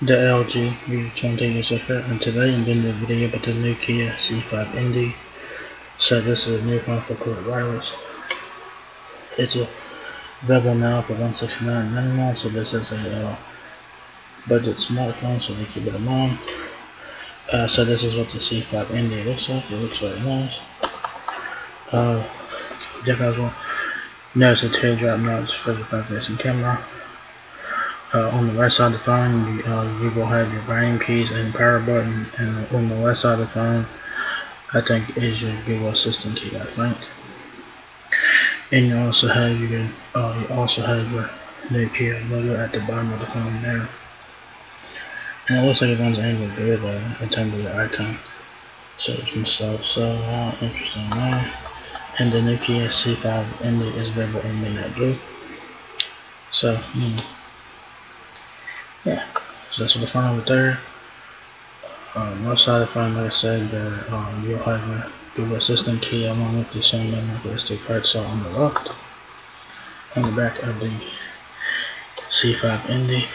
The LG YouTube user, and today I'm doing a video about the Nokia C5 Endi. So this is a new phone for quick wireless. It's available now for $169.99. So this is a budget smartphone, so they keep it in mind. So this is what the C5 Endi looks like. It looks very nice. You guys will notice a teardrop notch for the front-facing camera. On the right side of the phone, you will have your volume keys and power button, and on the left side of the phone, I think is your Google Assistant key, I think. And you also have your Nokia logo at the bottom of the phone there. And it looks like it runs Android good in terms of the icon. So some stuff. So interesting there. And the Nokia C5 Endi is available in midnight blue. So yeah. So that's what the phone over there. Left side of the phone, like I said, you'll have your Google Assistant key along with the same memory SD card slot on the left. On the back of the C5 Endi,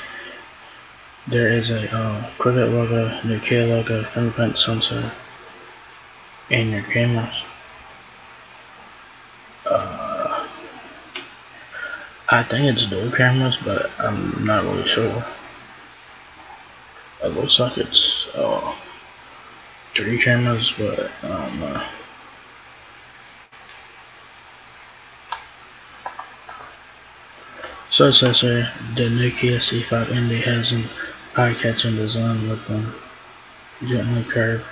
there is a Cricket logo, Nokia logo, fingerprint sensor, and your cameras. I think it's dual cameras, but I'm not really sure. It looks like it's 3 cameras, but I don't know. So it says here, the Nokia C5 Endi has an eye-catching design with a gently curved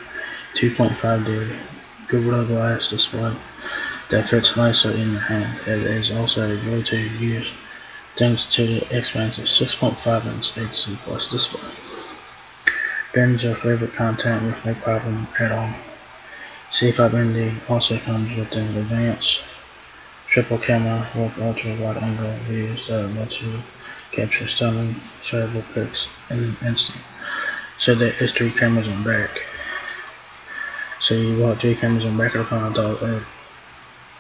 2.5D Gorilla Glass display that fits nicely in your hand. It is also a joy to use thanks to the expansive 6.5-inch HD Plus display. Binge your favorite content with no problem at all. C5 Endi also comes with an advanced triple camera with ultra wide angle views that lets you capture stunning, shareable pics in an instant. So there is 3 cameras on back. So you want 3 cameras on back of the phone.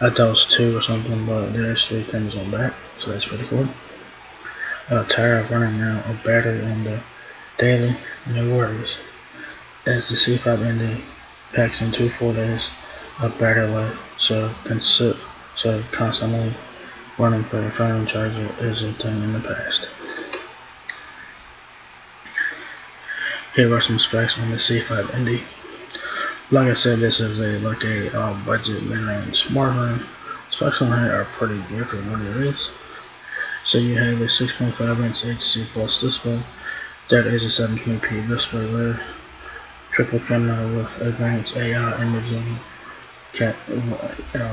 I thought it was 2 or something, but there is 3 cameras on back, so that's pretty cool. Tired of running out of battery on the daily? No worries, as the C5 Endi packs in 2 full days of battery life, so constantly running for your phone charger is a thing in the past. Here are some specs on the C5 Endi. Like I said, this is a budget mid-range smartphone. Specs on here are pretty good for what it is. So you have a 6.5-inch HD Plus display. That is a 720p display there. Triple camera with advanced AI imaging.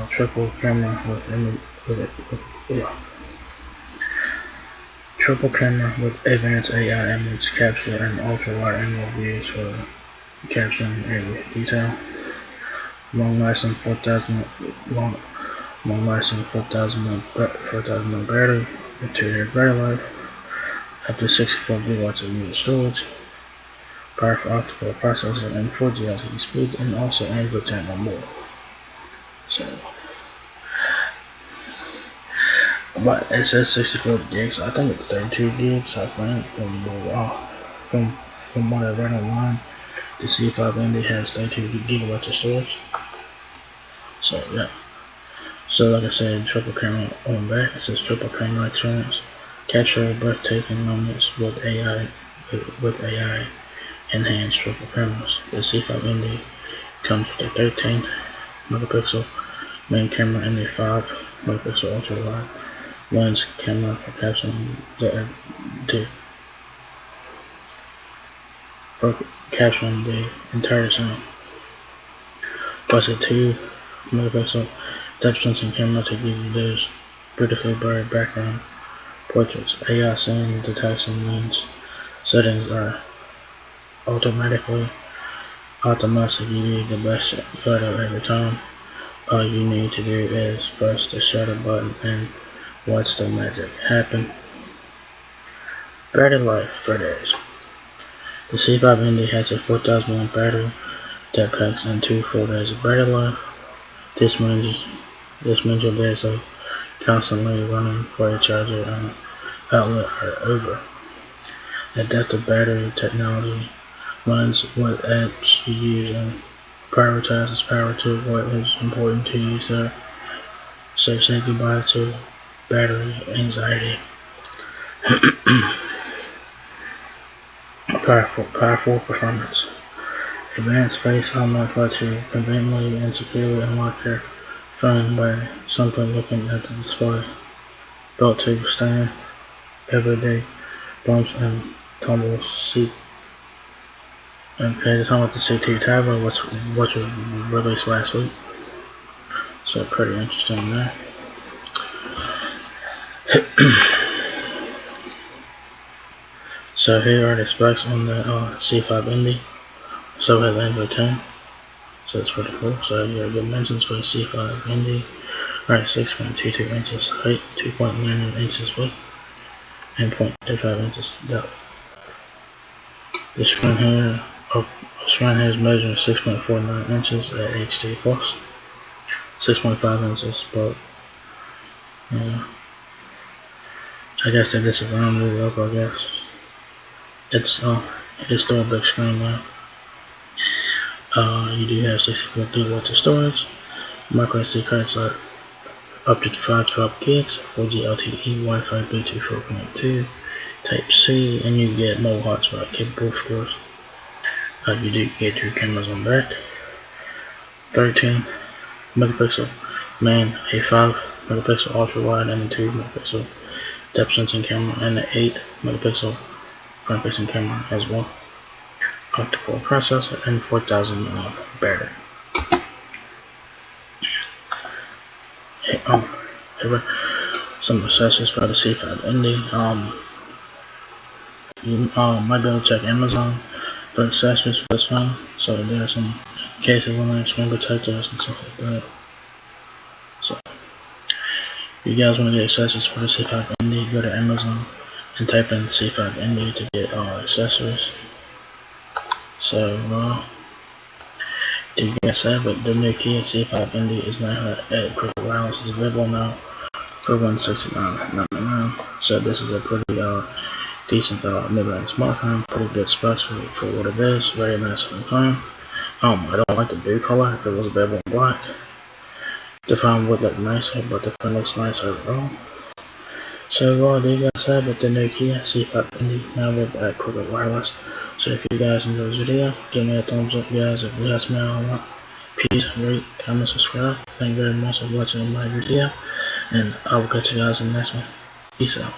Triple camera with advanced AI image capture and ultra wide angle views for capturing every detail. Long lasting 4,000 mAh battery with 2-year battery life. Up to 64 gigawatts of unit storage. Powerful optical processor and 4G LTE speeds, and also Android 10 or more. So, but it says 64 gigs. I think it's 32 gigs. I think from what I read online, the C5 Endi has 32 gigawatts of storage. So yeah. So like I said, triple camera on back. It says triple camera experience. Capture breathtaking moments with AI enhanced triple cameras. The C5 Endi comes with a 13 megapixel main camera and a 5 megapixel ultra wide lens camera for capturing the entire scene. Plus a 2 megapixel depth sensing camera to give you those beautifully blurred background portraits. AI scene detection lens settings are automatically optimized to give you the best photo every time. All you need to do is press the shutter button and watch the magic happen. Battery life for days. The C5 Endi has a 4,000 mAh battery that packs in 2 full days of battery life. This means your days of constantly running for a charger and outlet are over. Adaptive battery technology runs what apps you use and prioritizes power to what is important to you. So say goodbye to battery anxiety. Powerful performance. Advanced face unlock lets you conveniently and securely unlock your phone by simply looking at the display. Built to withstand everyday bumps and tumbles. Okay, they're talking about the CT tablet, which was released last week. So pretty interesting there. So here are the specs on the C5 Endi. So has Android 10. So it's pretty cool. So your dimensions for the C5 Endi are 6.22 inches height, 2.9 inches width, and 0.25 inches depth. The screen here is measuring 6.49 inches at HD plus, 6.5 inches, but I guess they just rounded it up. I guess it's still a big screen now. You do have 64 gigabytes of storage, micro SD card slot up to 512 gigs, 4G LTE, Wi-Fi, Bluetooth 4.2, Type C, and you get mobile hotspot capable, of course. You do get 2 cameras on back, 13 megapixel main, a 5 megapixel ultra wide, and a 2 megapixel depth sensing camera, and an 8 megapixel front facing camera as well. Octa-core processor and 4000 mAh battery. Here are some accessories for the C5 Endi. You might be able to check Amazon for accessories for this phone. So there are some cases on there, screen protectors and stuff like that. So if you guys want to get accessories for the C5 Endi, go to Amazon and type in C5 Endi to get accessories. So you guys have it, the Nokia C5 Endi is now at Perfect Wireless. It's available now for $169.99. So this is a pretty decent mid-range smartphone, pretty good specs for what it is. Very nice phone. I don't like the blue color. If it was available in black, the phone would look nicer, but the phone looks nice overall. So there you guys have it, the Nokia C5 Endi now with at Perfect Wireless. So if you guys enjoyed this video, give me a thumbs up, guys. If you guys me a lot, please rate, comment, subscribe. Thank you very much for watching my video, and I will catch you guys in the next one. Peace out.